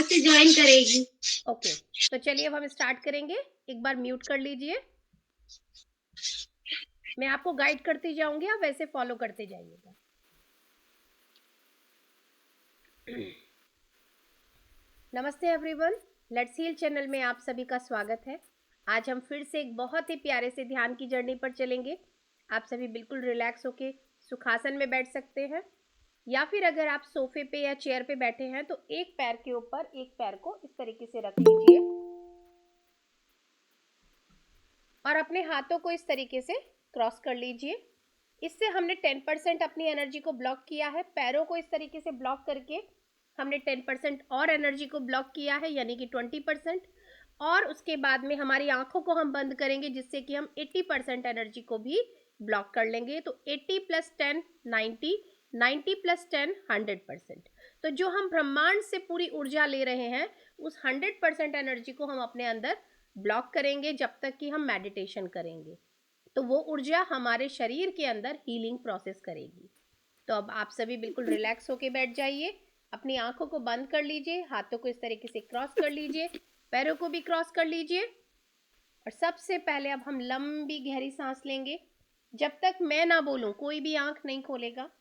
से ज्वाइन करेगी। ओके, तो चलिए अब हम स्टार्ट करेंगे। एक बार म्यूट कर लीजिए। मैं आपको गाइड करती जाऊंगी, आप वैसे फॉलो करते जाइएगा। नमस्ते एवरीवन, लेट्स हील चैनल में आप सभी का स्वागत है। आज हम फिर से एक बहुत ही प्यारे से ध्यान की जर्नी पर चलेंगे। आप सभी बिल्कुल रिलैक्स होके सुखासन में बैठ सकते हैं, या फिर अगर आप सोफे पे या चेयर पे बैठे हैं तो एक पैर के ऊपर एक पैर को इस तरीके से रख लीजिए और अपने हाथों को इस तरीके से क्रॉस कर लीजिए। इससे हमने 10% अपनी एनर्जी को ब्लॉक किया है। पैरों को इस तरीके से ब्लॉक करके हमने 10% और एनर्जी को ब्लॉक किया है, यानी कि 20%। और उसके बाद में हमारी आंखों को हम बंद करेंगे, जिससे कि हम 80% एनर्जी को भी ब्लॉक कर लेंगे। तो 80 + 10 90, 90 + 10 100%। तो जो हम ब्रह्मांड से पूरी ऊर्जा ले रहे हैं, उस 100% एनर्जी को हम अपने अंदर ब्लॉक करेंगे जब तक कि हम मेडिटेशन करेंगे। तो वो ऊर्जा हमारे शरीर के अंदर हीलिंग प्रोसेस करेगी। तो अब आप सभी बिल्कुल रिलैक्स होके बैठ जाइए, अपनी आंखों को बंद कर लीजिए, हाथों को इस तरीके से क्रॉस कर लीजिए, पैरों को भी क्रॉस कर लीजिए। और सबसे पहले अब हम लंबी गहरी सांस लेंगे। जब तक मैं ना बोलूं कोई भी आंख नहीं खोलेगा।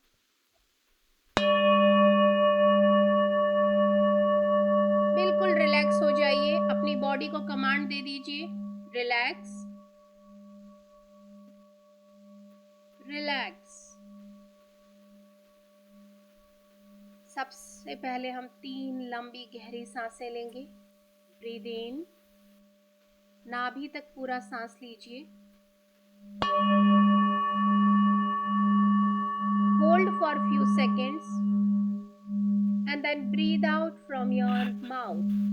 बिल्कुल रिलैक्स हो जाइए, अपनी बॉडी को कमांड दे दीजिए, रिलैक्स रिलैक्स। सबसे पहले हम 3 लंबी गहरी सांसें लेंगे। ब्रीद इन, नाभि तक पूरा सांस लीजिए। Hold for few seconds and then breathe out from your mouth.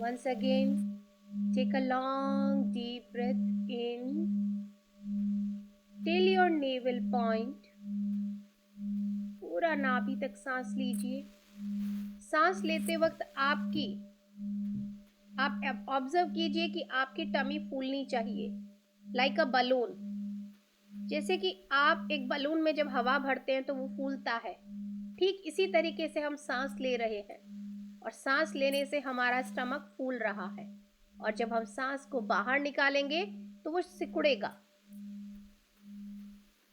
Once again, take a long deep breath in till your navel point. पूरा नाभि तक सांस लीजिए। सांस लेते वक्त आप ऑब्जर्व कीजिए कि आपकी टमी फूलनी चाहिए, लाइक अ बलून। जैसे कि आप एक बलून में जब हवा भरते हैं तो वो फूलता है, ठीक इसी तरीके से हम सांस ले रहे हैं और सांस लेने से हमारा स्टमक फूल रहा है। और जब हम सांस को बाहर निकालेंगे तो वो सिकुड़ेगा।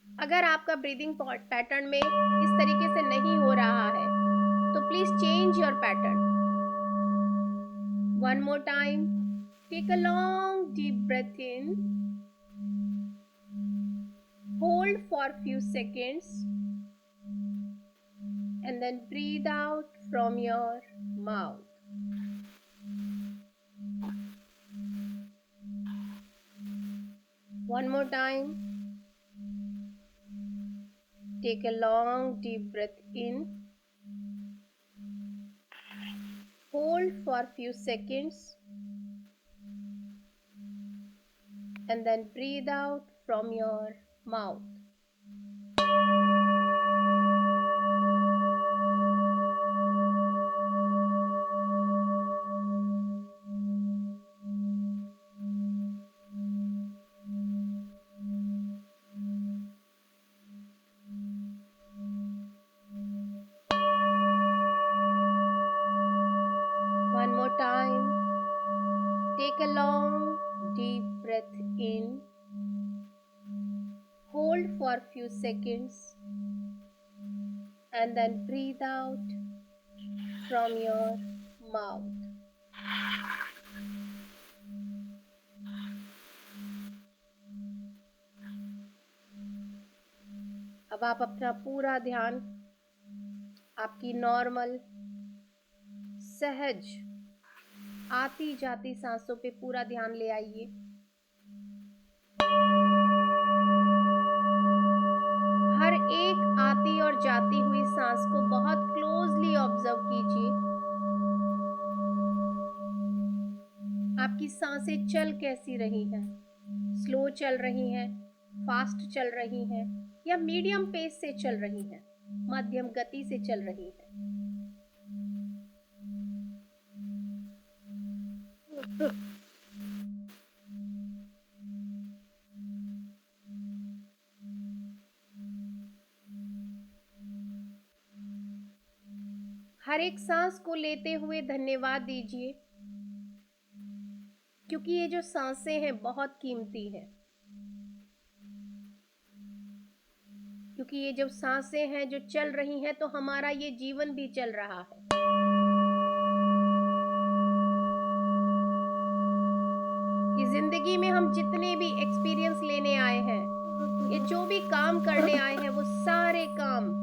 अगर आपका ब्रीदिंग पैटर्न में इस तरीके से नहीं हो रहा है तो please change your pattern. One more time, take a long deep breath in, hold for few seconds and then breathe out from your mouth. One more time. Take a long deep breath in. Hold for few seconds and then breathe out from your mouth. One more time. Take a long deep breath in. Hold for few seconds and then breathe out from your mouth. अब आप अपना पूरा ध्यान आपकी normal सहज आती जाती सांसों पे पूरा ध्यान ले आइए। हर एक आती और जाती हुई सांस को बहुत क्लोजली ऑब्जर्व कीजिए। आपकी सांसें चल कैसी रही हैं, स्लो चल रही हैं, फास्ट चल रही हैं, या मीडियम पेस से चल रही हैं, मध्यम गति से चल रही हैं। हर एक सांस को लेते हुए धन्यवाद दीजिए, क्योंकि ये जो सांसें हैं बहुत कीमती हैं, क्योंकि ये जो सांसें हैं जो चल रही हैं तो हमारा ये जीवन भी चल रहा है। कि जिंदगी में हम जितने भी एक्सपीरियंस लेने आए हैं, ये जो भी काम करने आए हैं, वो सारे काम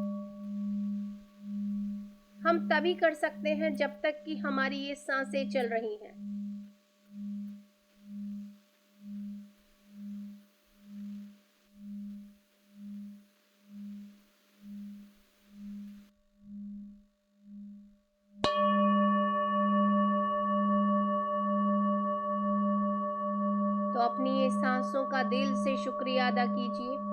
हम तभी कर सकते हैं जब तक कि हमारी ये सांसें चल रही हैं। तो अपनी ये सांसों का दिल से शुक्रिया अदा कीजिए।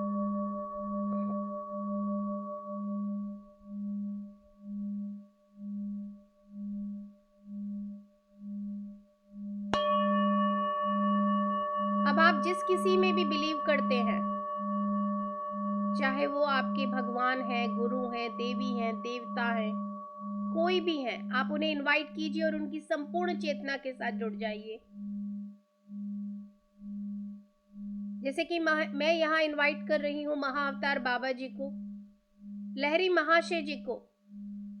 अब आप जिस किसी में भी बिलीव करते हैं, चाहे वो आपके भगवान हैं, गुरु हैं, देवी हैं, देवता हैं, कोई भी हैं, आप उन्हें इनवाइट कीजिए और उनकी संपूर्ण चेतना के साथ जुड़ जाइए। जैसे कि मैं यहाँ इनवाइट कर रही हूँ महाअवतार बाबा जी को, लहरी महाशय जी को,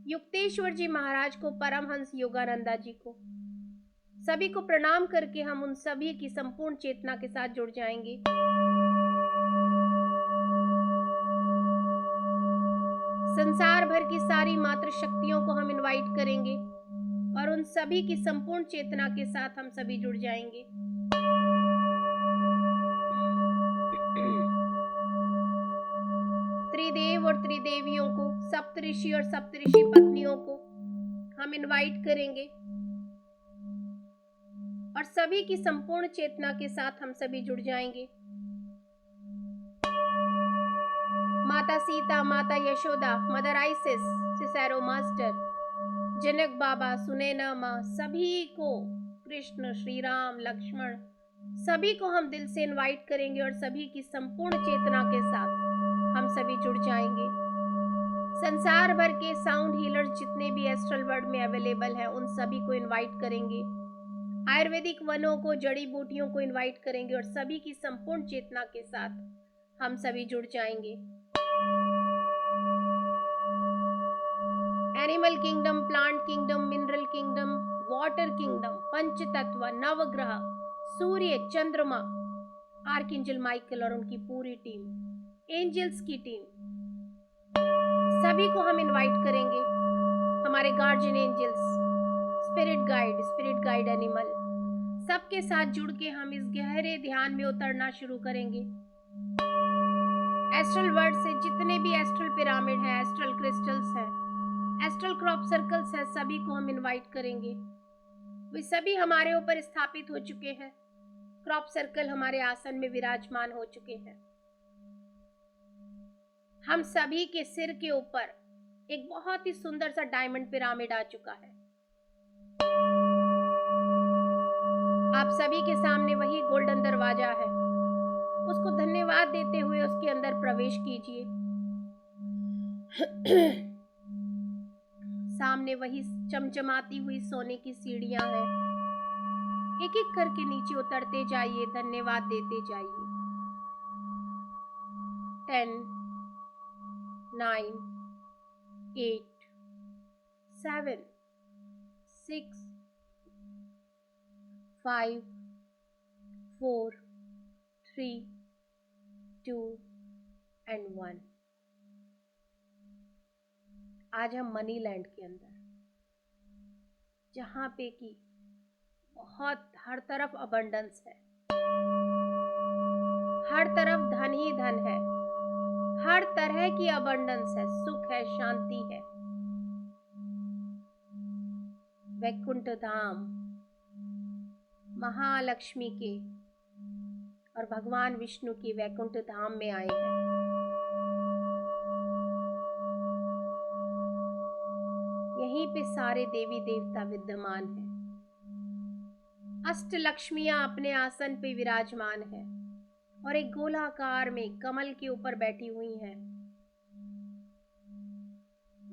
युक्तेश्वर जी महाराज को, परमहंस योगानंदा जी को, सभी को प्रणाम करके हम उन सभी की संपूर्ण चेतना के साथ जुड़ जाएंगे। संसार भर की सारी मातृ शक्तियों को हम इनवाइट करेंगे और उन सभी की संपूर्ण चेतना के साथ हम सभी जुड़ जाएंगे। त्रिदेव और त्रिदेवियों को, सप्तऋषि और सप्तऋषि पत्नियों को हम इनवाइट करेंगे और सभी की संपूर्ण चेतना के साथ हम सभी जुड़ जाएंगे। माता सीता, माता Yashoda, mother Isis, Cicero master, Janak बाबा, सुनैना माँ, सभी को, कृष्ण, श्री राम, लक्ष्मण, सभी को हम दिल से इनवाइट करेंगे और सभी की संपूर्ण चेतना के साथ हम सभी जुड़ जाएंगे। संसार भर के साउंड हीलर्स जितने भी एस्ट्रल वर्ल्ड में अवेलेबल हैं, उन सभी को इनवाइट करेंगे। आयुर्वेदिक वनों को, जड़ी बूटियों को इनवाइट करेंगे और सभी की संपूर्ण चेतना के साथ हम सभी जुड़ जाएंगे। Animal kingdom, plant kingdom, mineral kingdom, water kingdom, पंच तत्व, नवग्रह, सूर्य, चंद्रमा, आर्कएंजल माइकल और उनकी पूरी टीम, एंजल्स की टीम, सभी को हम इनवाइट करेंगे। हमारे guardian angels, spirit guide animal, सबके साथ जुड़ के हम इस गहरे ध्यान में उतरना शुरू करेंगे। एस्ट्रल वर्ल्ड से जितने भी एस्ट्रल पिरामिड हैं, एस्ट्रल क्रिस्टल्स हैं, एस्ट्रल क्रॉप सर्कल्स हैं, सभी को हम इनवाइट करेंगे। वे सभी हमारे ऊपर स्थापित हो चुके हैं। क्रॉप सर्कल हमारे आसन में विराजमान हो चुके हैं। हम सभी के सिर के ऊपर एक बहुत ही सुंदर सा डायमंड पिरामिड आ चुका है। आप सभी के सामने वही गोल्डन दरवाजा है, उसको धन्यवाद देते हुए उसके अंदर प्रवेश कीजिए। सामने वही चमचमाती हुई सोने की सीढ़ियां हैं। एक एक करके नीचे उतरते जाइए, धन्यवाद देते जाइए। 10, 9, 8, 7, 6, 5, 4, 3, 2 and 1। आज हम मनी लैंड के अंदर, जहाँ पे कि बहुत हर तरफ अबंडेंस है, हर तरफ धन ही धन है, हर तरह की अबंडेंस है, सुख है, शांति है। वैकुंठ धाम महालक्ष्मी के और भगवान विष्णु की वैकुंठ धाम में आए हैं। यहीं पे सारे देवी देवता विद्यमान हैं। अष्टलक्ष्मियां अपने आसन पे विराजमान हैं और एक गोलाकार में कमल के ऊपर बैठी हुई हैं।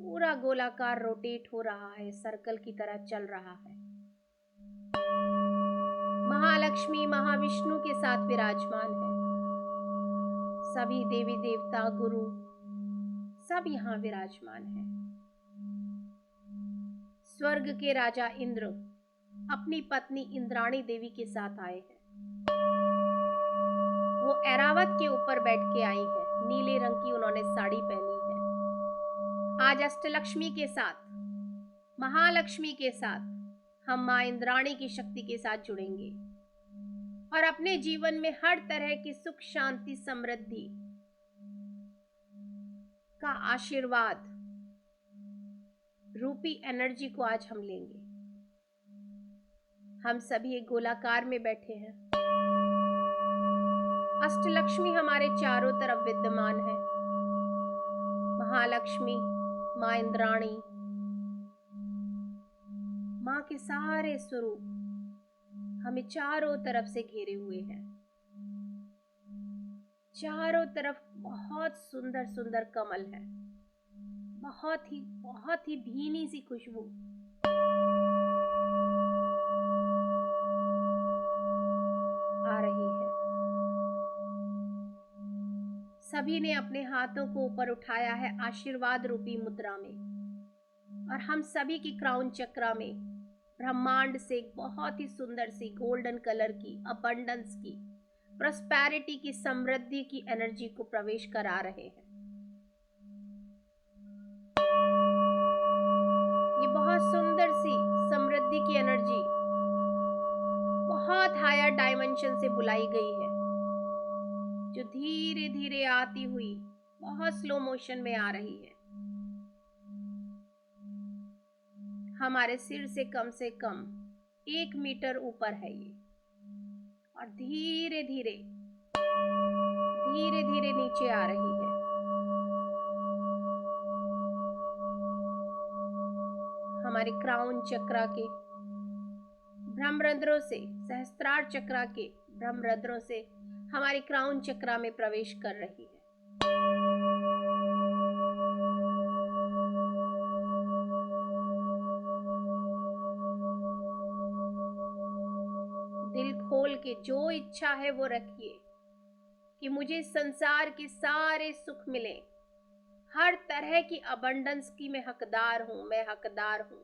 पूरा गोलाकार रोटेट हो रहा है, सर्कल की तरह चल रहा है। महालक्ष्मी महाविष्णु के साथ विराजमान है। सभी देवी देवता गुरु सब यहाँ विराजमान है। स्वर्ग के राजा इंद्र अपनी पत्नी इंद्राणी देवी के साथ आए हैं। वो ऐरावत के ऊपर बैठ के आई है। नीले रंग की उन्होंने साड़ी पहनी है। आज अष्टलक्ष्मी के साथ, महालक्ष्मी के साथ हम मां इंद्राणी की शक्ति के साथ जुड़ेंगे और अपने जीवन में हर तरह की सुख शांति समृद्धि का आशीर्वाद रूपी एनर्जी को आज हम लेंगे। हम सभी एक गोलाकार में बैठे हैं। अष्टलक्ष्मी हमारे चारों तरफ विद्यमान है। महालक्ष्मी, मां इंद्राणी, मां के सारे स्वरूप हमें चारों तरफ से घेरे हुए हैं। चारों तरफ बहुत सुंदर सुंदर कमल है। बहुत ही भीनी सी खुशबू आ रही है। सभी ने अपने हाथों को ऊपर उठाया है आशीर्वाद रूपी मुद्रा में, और हम सभी की क्राउन चक्रा में ब्रह्मांड से एक बहुत ही सुंदर सी गोल्डन कलर की अबंडेंस की, प्रॉस्पेरिटी की, समृद्धि की एनर्जी को प्रवेश करा रहे हैं। ये बहुत सुंदर सी समृद्धि की एनर्जी बहुत हायर डायमेंशन से बुलाई गई है, जो धीरे धीरे आती हुई बहुत स्लो मोशन में आ रही है। हमारे सिर से कम 1 मीटर ऊपर है ये, और धीरे धीरे नीचे आ रही है। हमारे क्राउन चक्रा के ब्रह्मरंध्रों से, सहस्त्रार चक्रा के ब्रह्मरंध्रों से हमारे क्राउन चक्रा में प्रवेश कर रही है। दिल खोल के जो इच्छा है वो रखिए कि मुझे संसार के सारे सुख मिले, हर तरह की अबंडेंस की मैं हकदार हूं।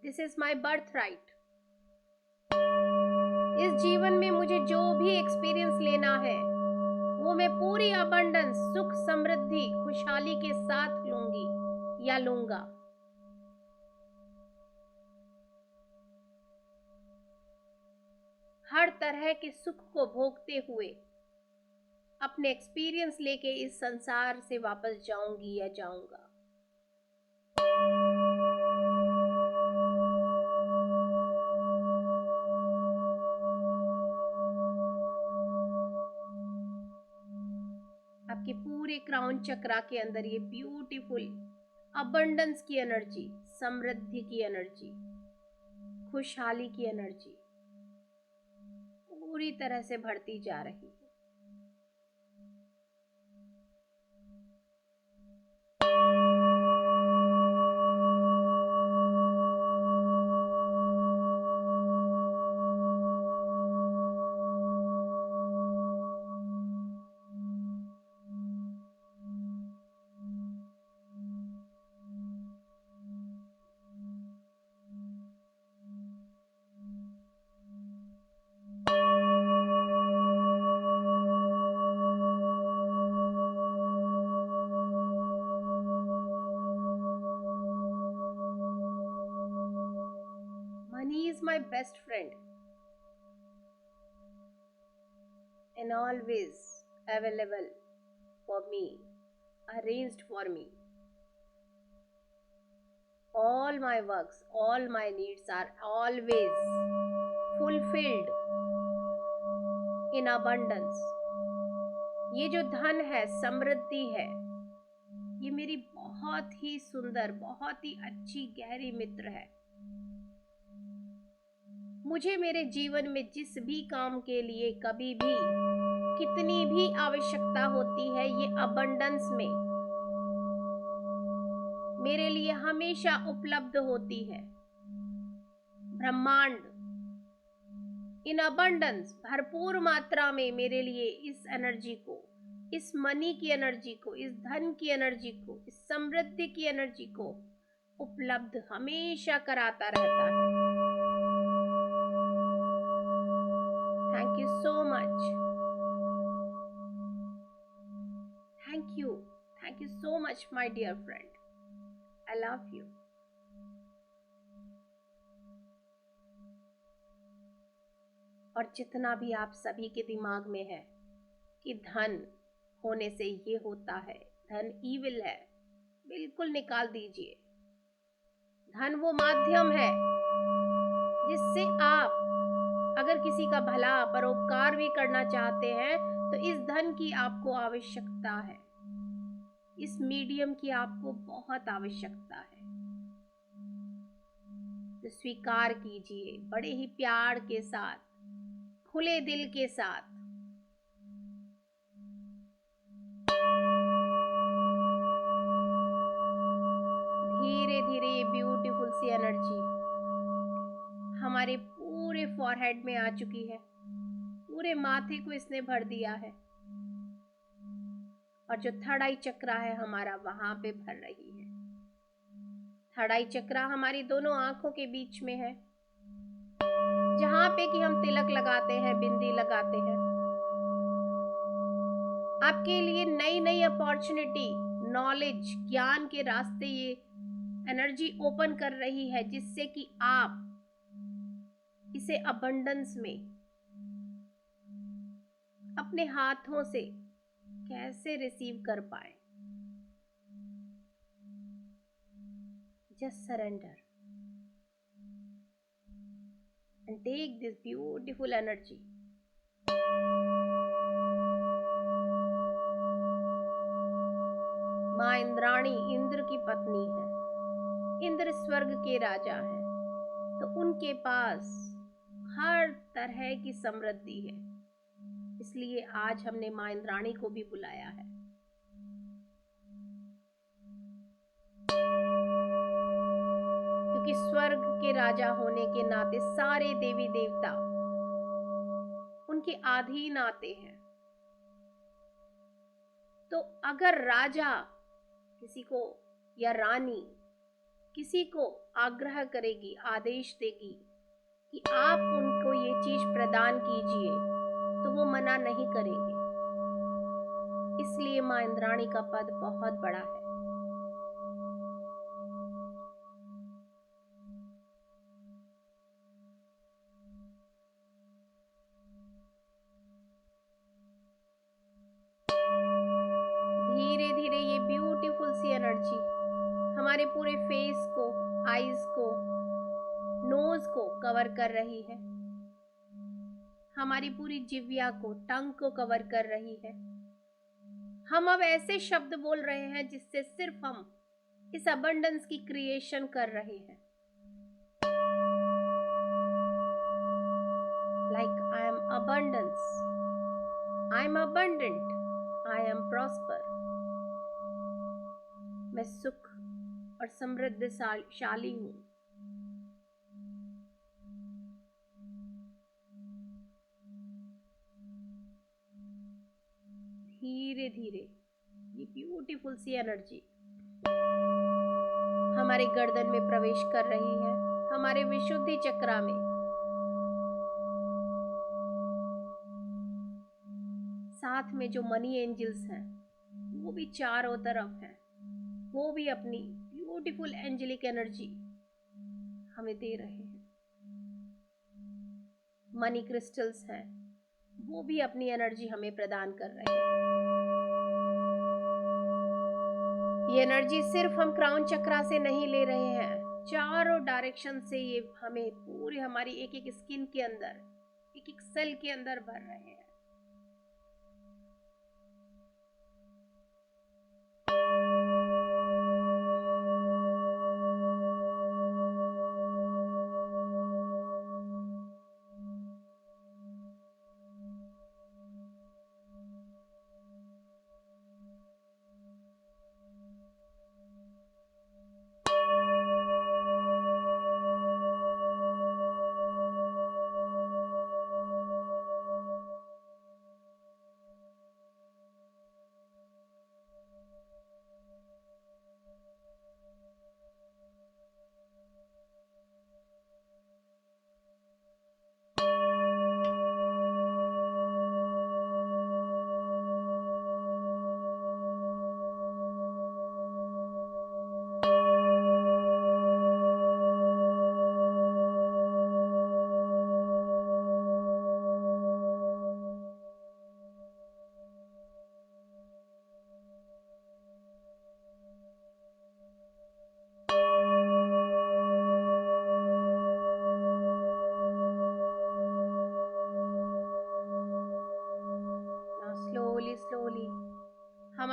This is my birth right. इस जीवन में मुझे जो भी एक्सपीरियंस लेना है वो मैं पूरी अबंडेंस, सुख, समृद्धि, खुशहाली के साथ लूंगी या लूंगा। हर तरह के सुख को भोगते हुए अपने एक्सपीरियंस लेके इस संसार से वापस जाऊंगी या जाऊंगा। आपके पूरे क्राउन चक्रा के अंदर ये ब्यूटीफुल अबंडेंस की एनर्जी, समृद्धि की एनर्जी, खुशहाली की एनर्जी पूरी तरह से बढ़ती जा रही है। Money is my best friend and always available for me, arranged for me. All my works, all my needs are always fulfilled in abundance. ये जो धन है, समृद्धि है, ये मेरी बहुत ही सुंदर, बहुत ही अच्छी गहरी मित्र है। मुझे मेरे जीवन में जिस भी काम के लिए कभी भी कितनी भी आवश्यकता होती है, ये अबंडेंस में मेरे लिए हमेशा उपलब्ध होती है। ब्रह्मांड इन अबंडेंस, भरपूर मात्रा में मेरे लिए इस एनर्जी को, इस मनी की एनर्जी को, इस धन की एनर्जी को, इस समृद्धि की एनर्जी को उपलब्ध हमेशा कराता रहता है। Thank you so much. Thank you so much my dear friend. I love you. और जितना भी आप सभी के दिमाग में है कि धन होने से ये होता है, धन ईविल है, बिल्कुल निकाल दीजिए। धन वो माध्यम है जिससे आप अगर किसी का भला परोपकार भी करना चाहते हैं तो इस धन की आपको आवश्यकता है, इस मीडियम की आपको बहुत आवश्यकता है। तो स्वीकार कीजिए बड़े ही प्यार के साथ, खुले दिल के साथ। धीरे धीरे ये ब्यूटीफुल सी एनर्जी हमारे पूरे फॉरहेड में आ चुकी है, पूरे माथे को इसने भर दिया है, और जो थर्ड आई चक्रा है हमारा वहां पे भर रही है। थर्ड आई चक्रा हमारी दोनों आंखों के बीच में है, जहां पे कि हम तिलक लगाते हैं, बिंदी लगाते हैं। आपके लिए नई नई अपॉर्चुनिटी, नॉलेज, ज्ञान के रास्ते ये एनर्जी ओपन कर रही है, जिससे कि आप इसे अबंडेंस में अपने हाथों से कैसे रिसीव कर पाए। Just surrender and take this beautiful energy. माँ इंद्राणी इंद्र की पत्नी है, इंद्र स्वर्ग के राजा हैं, तो उनके पास हर तरह की समृद्धि है। इसलिए आज हमने माँ इंद्राणी को भी बुलाया है। क्योंकि स्वर्ग के राजा होने के नाते सारे देवी देवता उनके अधीन आते हैं। तो अगर राजा किसी को या रानी किसी को आग्रह करेगी, आदेश देगी कि आप उनको ये चीज प्रदान कीजिए, तो वो मना नहीं करेंगे। इसलिए माँ इंद्राणी का पद बहुत बड़ा है। धीरे धीरे ये ब्यूटीफुल सी एनर्जी हमारे पूरे फेस को, आईज को, नोज को कवर कर रही है, हमारी पूरी जिह्वा को, टंग को कवर कर रही है। हम अब ऐसे शब्द बोल रहे हैं जिससे सिर्फ हम इस अबंडेंस की क्रिएशन कर रहे हैं। Like I am abundance, I am abundant, I am prosper. मैं सुख और समृद्धशाली हूं। धीरे धीरे ये ब्यूटीफुल सी एनर्जी हमारे गर्दन में प्रवेश कर रही है, हमारे विशुद्धि चक्रा में। साथ में जो मनी एंजल्स हैं वो भी चारों तरफ हैं, वो भी अपनी ब्यूटीफुल एंजेलिक एनर्जी हमें दे रहे हैं। मनी क्रिस्टल्स हैं, वो भी अपनी एनर्जी हमें प्रदान कर रहे हैं। ये एनर्जी सिर्फ हम क्राउन चक्रा से नहीं ले रहे हैं, चारों डायरेक्शन से ये हमें पूरे हमारी एक एक स्किन के अंदर, एक एक सेल के अंदर भर रहे हैं।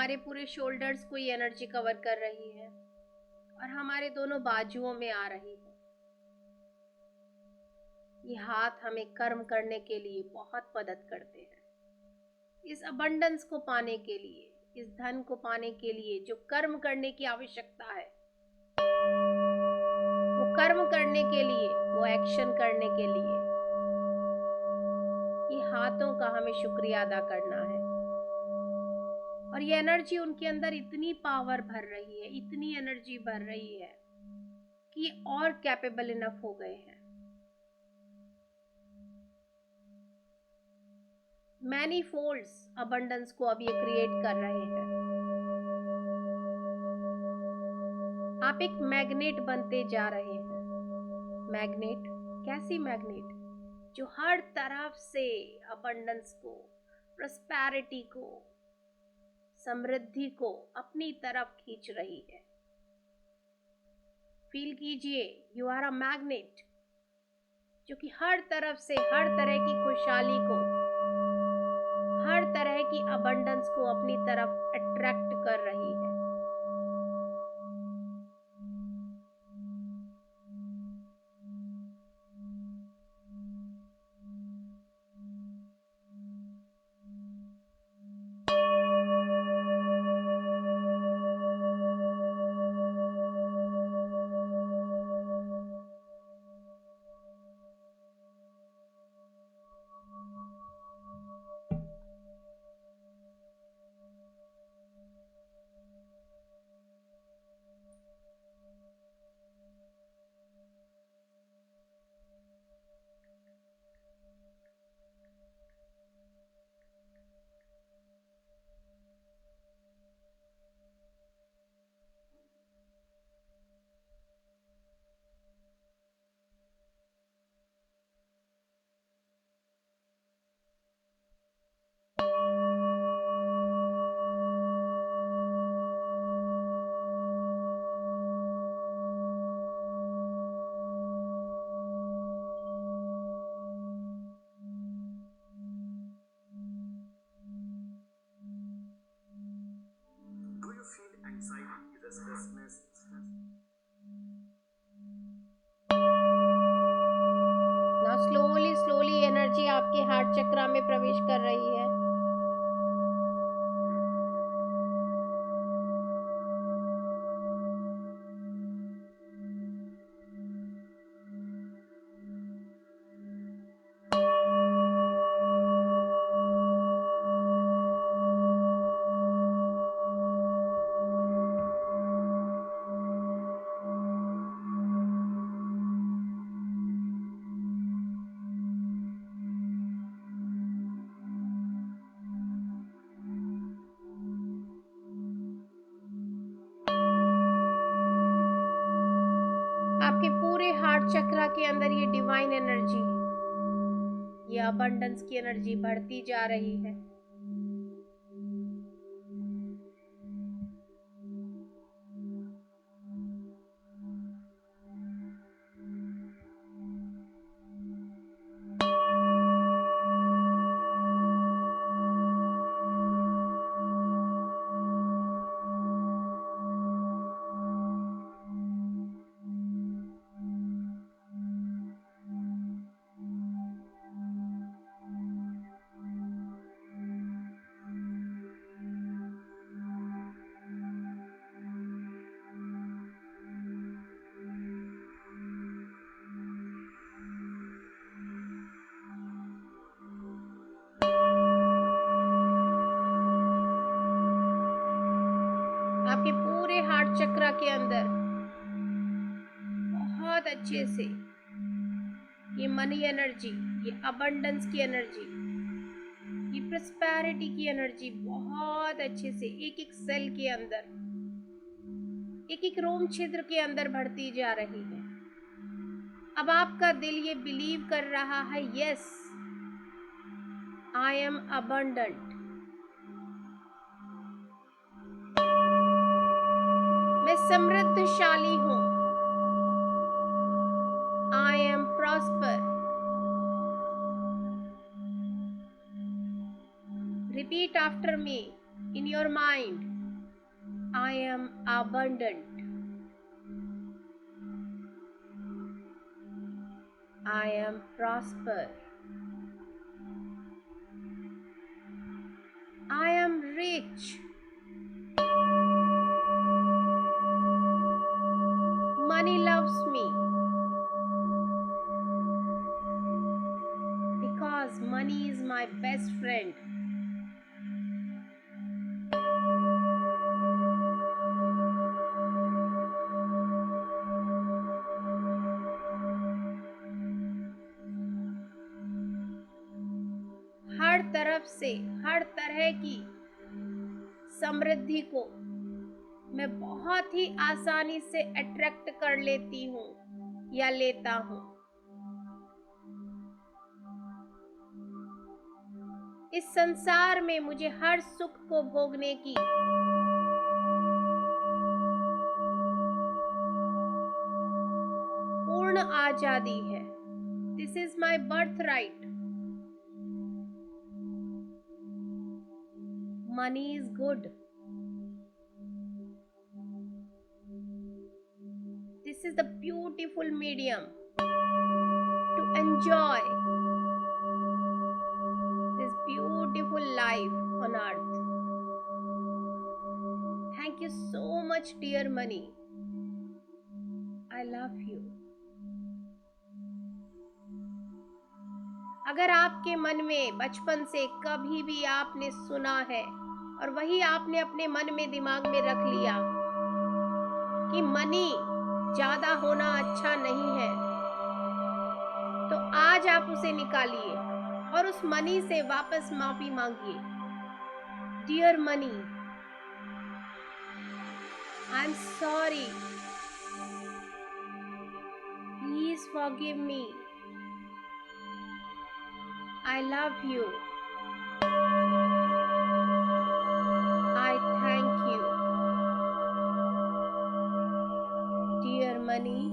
हमारे पूरे शोल्डर्स को ये एनर्जी कवर कर रही है और हमारे दोनों बाजुओं में आ रही है। ये हाथ हमें कर्म करने के लिए बहुत मदद करते हैं। इस अबंडेंस को पाने के लिए, इस धन को पाने के लिए जो कर्म करने की आवश्यकता है, वो कर्म करने के लिए, वो एक्शन करने के लिए ये हाथों का हमें शुक्रिया अदा करना है। और ये एनर्जी उनके अंदर इतनी पावर भर रही है, इतनी एनर्जी भर रही है कि और कैपेबल इनफ हो गए हैं। मैनी फोल्ड्स अबंडेंस को अब ये क्रिएट कर रहे हैं। आप एक मैग्नेट बनते जा रहे हैं। मैग्नेट, कैसी मैग्नेट? जो हर तरफ से अबंडेंस को, प्रॉस्पेरिटी को, समृद्धि को अपनी तरफ खींच रही है। फील कीजिए, यू आर अ मैग्नेट, जो कि हर तरफ से हर तरह की खुशहाली को, हर तरह की अबंडेंस को अपनी तरफ अट्रैक्ट कर रही है। anxiety, restlessness. Now slowly energy आपके हार्ट चक्रा में प्रवेश कर रही है। आपके पूरे हार्ट चक्रा के अंदर ये डिवाइन एनर्जी, ये अबंडेंस की एनर्जी बढ़ती जा रही है। आपके पूरे हार्ट चक्रा के अंदर बहुत अच्छे से ये मनी एनर्जी, ये अबंडेंस की एनर्जी, ये प्रॉस्पेरिटी की एनर्जी बहुत अच्छे से एक एक सेल के अंदर, एक एक रोम छिद्र के अंदर बढ़ती जा रही है। अब आपका दिल ये बिलीव कर रहा है, यस आई एम अबंडेंट, मैं समृद्धशाली हूं, I am prosper. Repeat after me in your mind, I am abundant. I am prosper. I am rich. Money loves me because money is my best friend. हर तरफ से हर तरह की समृद्धि को मैं बहुत ही आसानी से अट्रैक्ट कर लेती हूँ या लेता हूँ। इस संसार में मुझे हर सुख को भोगने की पूर्ण आजादी है। This is my birth right. Money is good. This is the beautiful medium to enjoy this beautiful life on earth. Thank you so much, dear money. I love you. अगर आपके मन में बचपन से कभी भी आपने सुना है और वही आपने अपने मन में दिमाग में रख लिया कि मनी ज्यादा होना अच्छा नहीं है, तो आज आप उसे निकालिए और उस मनी से वापस माफी मांगिए। Dear money, I am sorry, please forgive me, I love you, I thank you. Dear money,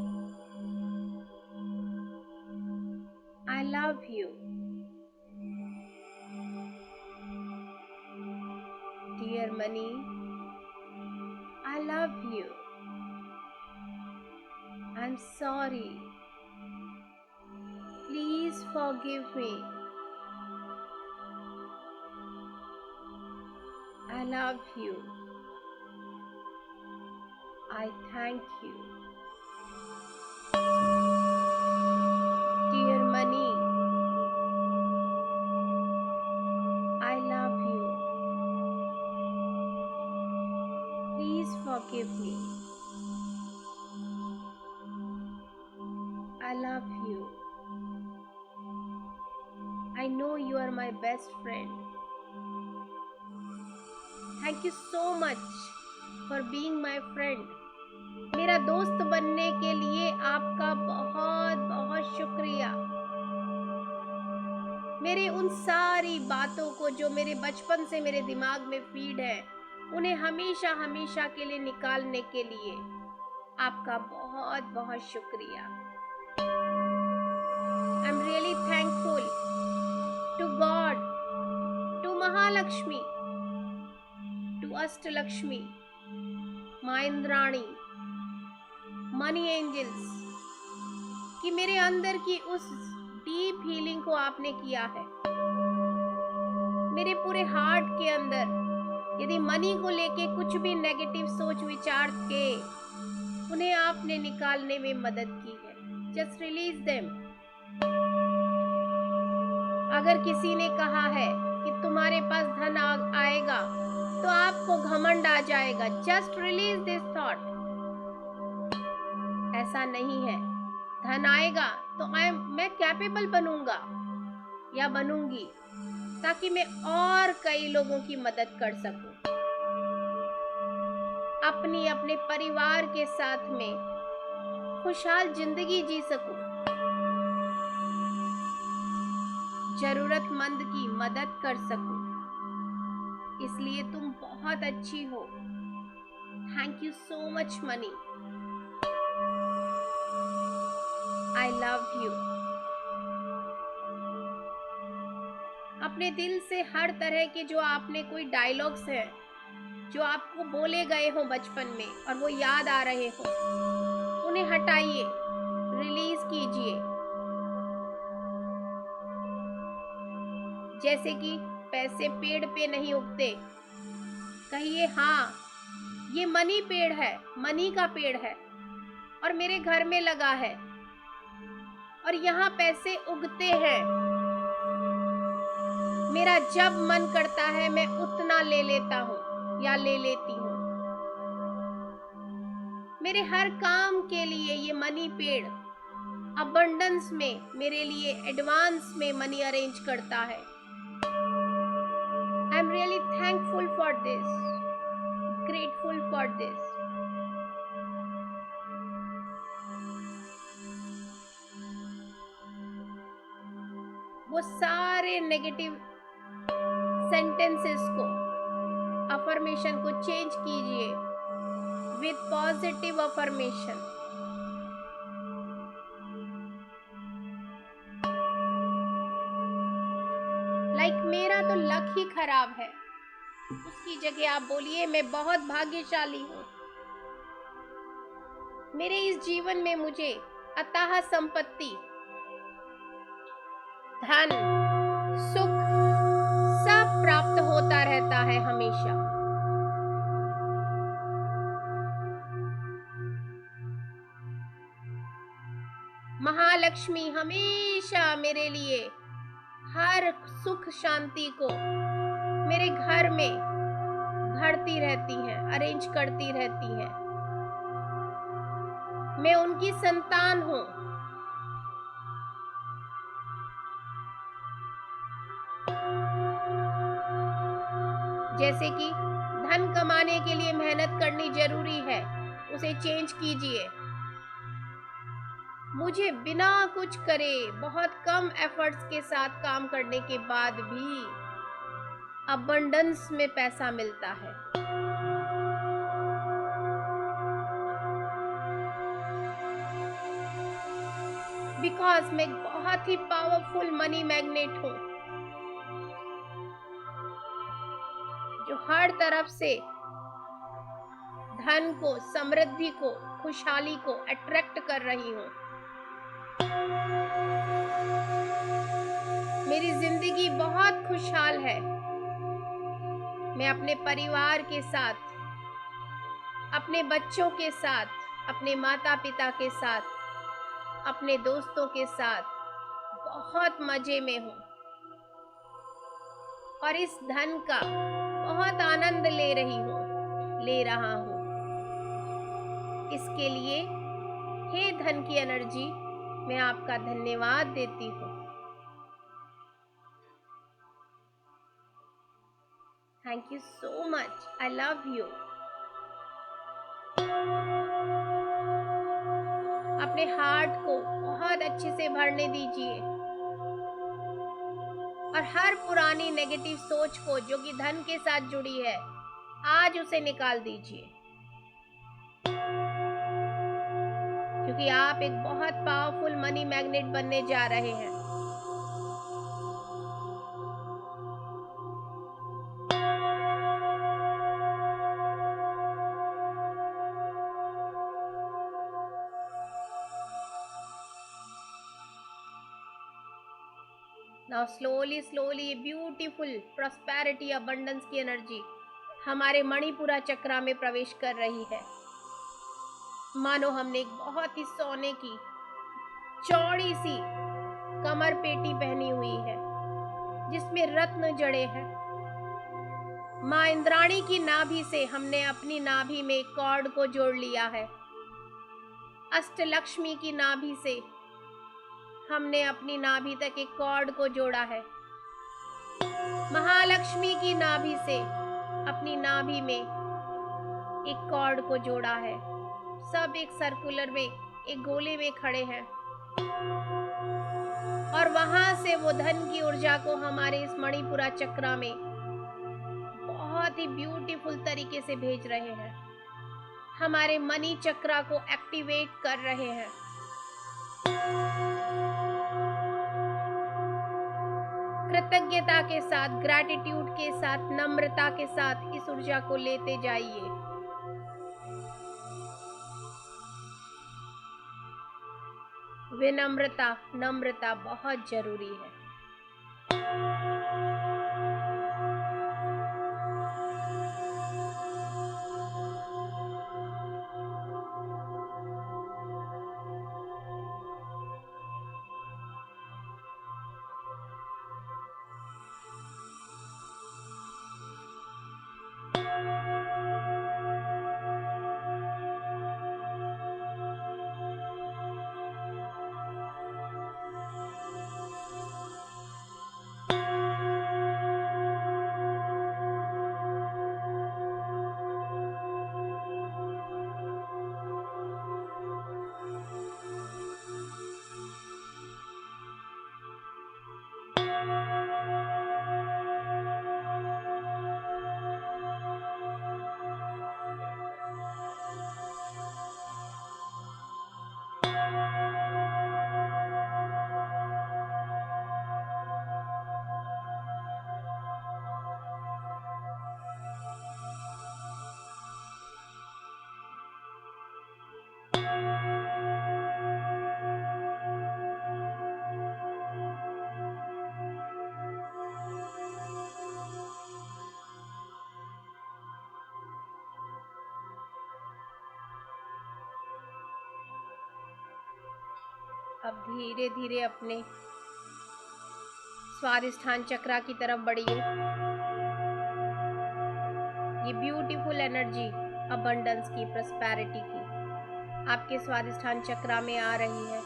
I love you. Dear money, I love you. I'm sorry. Please forgive me. I love you. I thank you. Dear money, I love you. Please forgive me. I love you. I know you are my best friend. Thank you so much for being my friend. मेरा दोस्त बनने के लिए आपका बहुत बहुत शुक्रिया। मेरे उन सारी बातों को जो मेरे बचपन से मेरे दिमाग में फीड है, उन्हें हमेशा हमेशा के लिए निकालने के लिए आपका बहुत बहुत शुक्रिया। I am really thankful to God, to Mahalakshmi, to Ashtalakshmi, मां इंद्राणी, मनी एंजल्स, कि मेरे अंदर की उस डीप हीलिंग को आपने किया है। मेरे पूरे हार्ट के अंदर यदि मनी को लेके कुछ भी नेगेटिव सोच विचार थे, उन्हें आपने निकालने में मदद की है। Just release them. अगर किसी ने कहा है कि तुम्हारे पास धन आएगा तो आपको घमंड आ जाएगा, जस्ट रिलीज दिस थॉट। ऐसा नहीं है। धन आएगा तो मैं कैपेबल बनूंगा या बनूंगी ताकि मैं और कई लोगों की मदद कर सकूं, अपने परिवार के साथ में खुशहाल जिंदगी जी सकूं, जरूरतमंद की मदद कर सकूं। इसलिए तुम बहुत अच्छी हो। Thank you so much money. I love you. अपने दिल से हर तरह के जो आपने कोई डायलॉग्स हैं जो आपको बोले गए हों बचपन में और वो याद आ रहे हों, उन्हें हटाइए, रिलीज कीजिए। जैसे कि पैसे पेड़ पे नहीं उगते, कहिए हाँ ये मनी पेड़ है, मनी का पेड़ है और मेरे घर में लगा है और यहाँ पैसे उगते हैं। मेरा जब मन करता है मैं उतना ले लेता हूँ या ले लेती हूँ। मेरे हर काम के लिए ये मनी पेड़ अबंडेंस में मेरे लिए एडवांस में मनी अरेंज करता है। आई am really thankful for this, grateful for this. वो सारे नेगेटिव सेंटेंसेस को, अफर्मेशन को चेंज कीजिए विद पॉजिटिव अफर्मेशन। लाइक मेरा तो लक ही खराब है, उसकी जगह आप बोलिए मैं बहुत भाग्यशाली हूँ। मेरे इस जीवन में मुझे अथाह संपत्ति, धन, सुख सब प्राप्त होता रहता है हमेशा। महालक्ष्मी हमेशा मेरे लिए हर सुख शांति को मेरे घर में भरती रहती हैं, अरेंज करती रहती हैं। मैं उनकी संतान हूँ। जैसे कि धन कमाने के लिए मेहनत करनी जरूरी है, उसे चेंज कीजिए। मुझे बिना कुछ करे बहुत कम एफर्ट्स के साथ काम करने के बाद भी अबंडेंस में पैसा मिलता है। बिकॉज मैं बहुत ही पावरफुल मनी मैग्नेट हूं, जो हर तरफ से धन को, समृद्धि को, खुशहाली को अट्रैक्ट कर रही हूं। मेरी जिंदगी बहुत खुशहाल है। मैं अपने परिवार के साथ, अपने बच्चों के साथ, अपने माता पिता के साथ, अपने दोस्तों के साथ बहुत मजे में हूँ और इस धन का बहुत आनंद ले रहा हूँ। इसके लिए हे धन की एनर्जी, मैं आपका धन्यवाद देती हूँ। Thank you so much, I love you. अपने हार्ट को बहुत अच्छे से भरने दीजिए और हर पुरानी नेगेटिव सोच को जो कि धन के साथ जुड़ी है, आज उसे निकाल दीजिए, क्योंकि आप एक बहुत पावरफुल मनी मैग्नेट बनने जा रहे हैं। Now slowly ये ब्यूटीफुल प्रॉस्पेरिटी, अबंडेंस की एनर्जी हमारे मणिपुरा चक्रा में प्रवेश कर रही है। मानो हमने एक बहुत ही सोने की चौड़ी सी कमर पेटी पहनी हुई है जिसमें रत्न जड़े हैं। माँ इंद्राणी की नाभि से हमने अपनी नाभि में कॉर्ड को जोड़ लिया है। अष्टलक्ष्मी की नाभि से हमने अपनी नाभि तक एक कॉर्ड को जोड़ा है। महालक्ष्मी की नाभि से अपनी नाभि में एक कॉर्ड को जोड़ा है। सब एक सर्कुलर में, एक गोले में खड़े हैं और वहां से वो धन की ऊर्जा को हमारे इस मणिपुरा चक्रा में बहुत ही ब्यूटीफुल तरीके से भेज रहे हैं। हमारे मनी चक्रा को एक्टिवेट कर रहे हैं। कृतज्ञता के साथ, ग्रैटिट्यूड के साथ, नम्रता के साथ इस ऊर्जा को लेते जाइए। विनम्रता, नम्रता बहुत जरूरी है। अब धीरे धीरे अपने स्वादिष्ठान चक्रा की तरफ बढ़िए। ये ब्यूटीफुल एनर्जी अबंडेंस की, प्रॉस्पेरिटी की आपके स्वादिष्ठान चक्रा में आ रही है।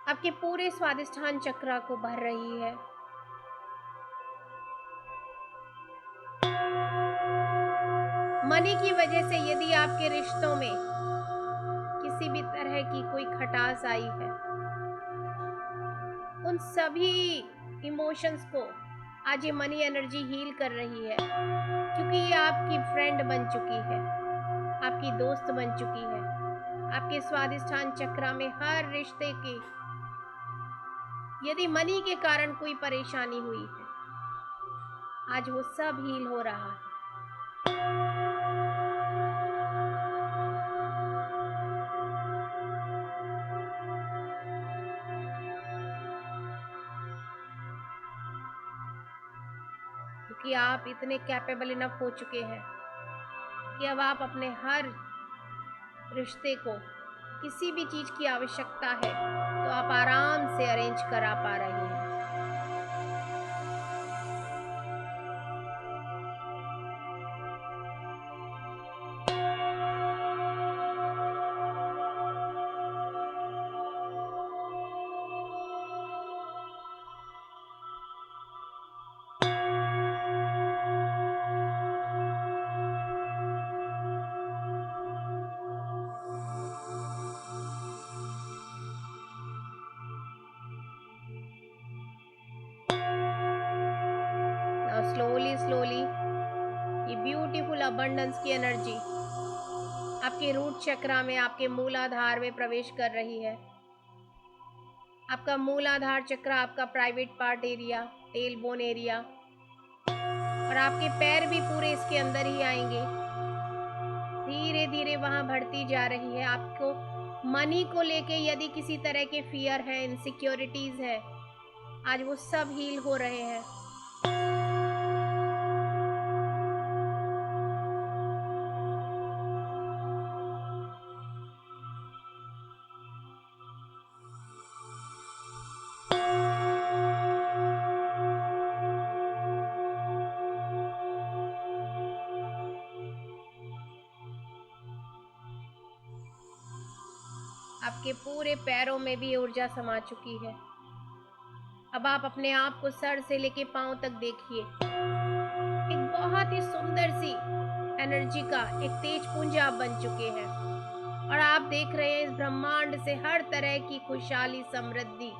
आपके पूरे स्वादिष्ठान चक्रा को भर रही है। मनी की वजह से यदि आपके रिश्तों में किसी भी तरह की कोई खटास आई है, उन सभी इमोशंस को आज ये मनी एनर्जी हील कर रही है, क्योंकि ये आपकी फ्रेंड बन चुकी है, आपकी दोस्त बन चुकी है। आपके स्वादिष्ठान चक्रा में हर रिश्ते के यदि मनी के कारण कोई परेशानी हुई है, आज वो सब हील हो रहा है। क्योंकि आप इतने कैपेबल इनफ हो चुके हैं कि अब आप अपने हर रिश्ते को, किसी भी चीज की आवश्यकता है तो आप आराम से अरेंज करा पा रहे हैं। स्लोली स्लोली ये ब्यूटीफुल अबंडेंस की एनर्जी आपके रूट चक्रा में, आपके मूलाधार में प्रवेश कर रही है। आपका मूलाधार चक्र, आपका private part area, tail bone area, और आपके पैर भी पूरे इसके अंदर ही आएंगे। धीरे धीरे वहां बढ़ती जा रही है। आपको मनी को लेके यदि किसी तरह के फियर है, इनसिक्योरिटीज है, आज वो सब हील हो रहे हैं। आपके पूरे पैरों में भी ऊर्जा समा चुकी है। अब आप अपने आप को सर से लेके पांव तक देखिए। एक बहुत ही सुंदर सी एनर्जी का एक तेज पुंज आप बन चुके हैं, और आप देख रहे हैं इस ब्रह्मांड से हर तरह की खुशहाली, समृद्धि,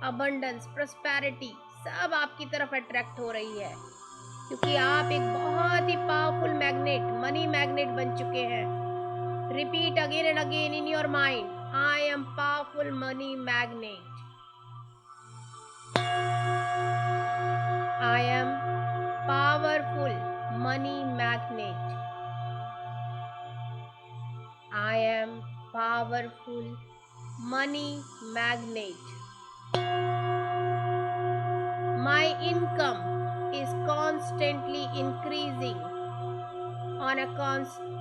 अबंडेंस, प्रॉस्पेरिटी सब आपकी तरफ अट्रैक्ट हो रही है, क्योंकि आप एक बहुत ही पावरफुल मैग्नेट, मनी मैग्नेट बन चुके हैं। Repeat again and again in your mind, I am powerful money magnet. I am powerful money magnet. I am powerful money magnet. My income is constantly increasing on a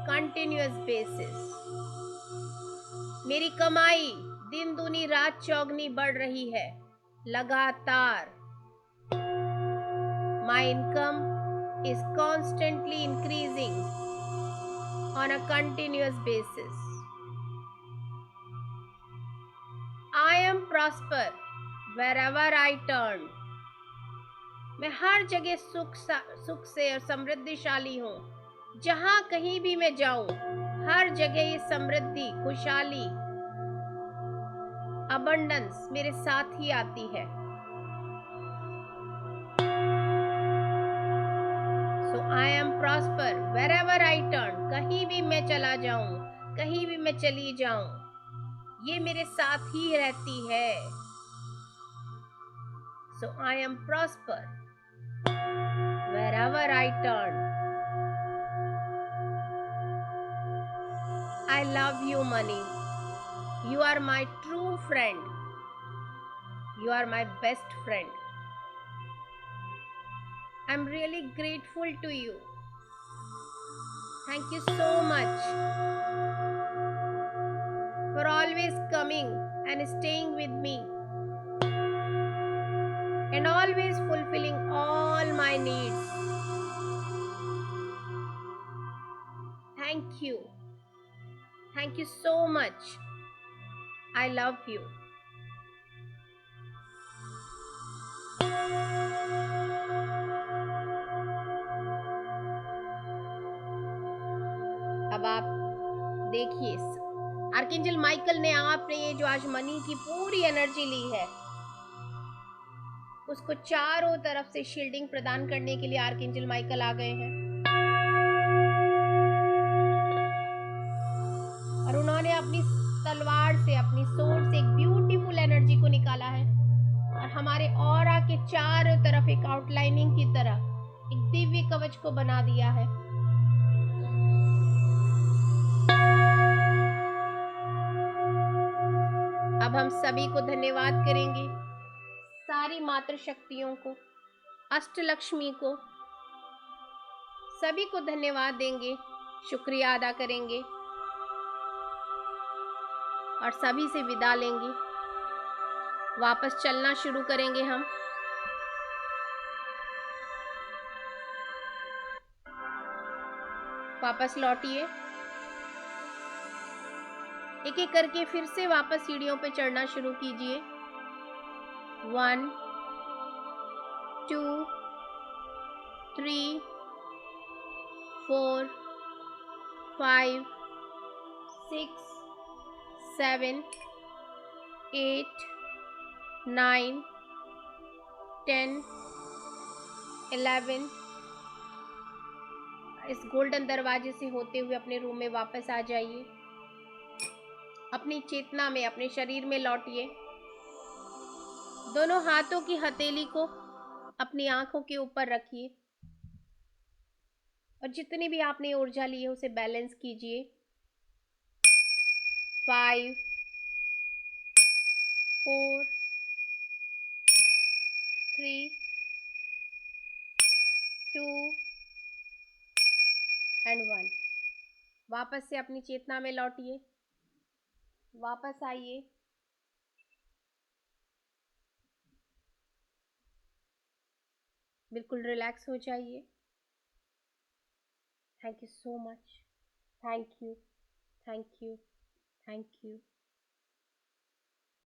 continuous basis. मेरी कमाई दिन दूनी रात चौगनी बढ़ रही है लगातार. My income is constantly increasing on a continuous basis. I am prosper wherever I turn. मैं हर जगह सुख से और समृद्धिशाली हूँ. जहाँ कहीं भी मैं जाऊँ, हर जगह ये समृद्धि, खुशहाली, अबंडेंस मेरे साथ ही आती है. So I am prosper wherever I turn. कहीं भी मैं चला जाऊँ, कहीं भी मैं चली जाऊँ, ये मेरे साथ ही रहती है. So I am prosper wherever I turn. I love you, money. You are my true friend. You are my best friend. I'm really grateful to you. Thank you so much for always coming and staying with me and always fulfilling all my needs. Thank you. Thank you so much. I love you. अब आप देखिए, archangel Michael ने आपने ये जो आज money की पूरी एनर्जी ली है, उसको चारों तरफ से शील्डिंग प्रदान करने के लिए आर्कएंजल माइकल आ गए हैं और उन्होंने अपनी तलवार से, अपनी सोर्ड से एक ब्यूटीफुल एनर्जी को निकाला है और हमारे ऑरा के चारों तरफ एक आउटलाइनिंग की तरह एक दिव्य कवच को बना दिया है. अब हम सभी को धन्यवाद करेंगे, सारी मातृ शक्तियों को, अष्टलक्ष्मी को, सभी को धन्यवाद देंगे, शुक्रिया अदा करेंगे और सभी से विदा लेंगे. वापस चलना शुरू करेंगे हम. वापस लौटिए. एक एक करके फिर से वापस सीढ़ियों पे चढ़ना शुरू कीजिए. 1 2 3 4 5 6 7 8 9 10 11. इस गोल्डन दरवाजे से होते हुए अपने रूम में वापस आ जाइए. अपनी चेतना में, अपने शरीर में लौटिए. दोनों हाथों की हथेली को अपनी आंखों के ऊपर रखिए और जितनी भी आपने ऊर्जा ली है उसे बैलेंस कीजिए. 5 4 3 2 एंड 1. वापस से अपनी चेतना में लौटिए. वापस आइए. बिल्कुल रिलैक्स हो जाइए. Thank you so much. Thank you. Thank you. Thank you.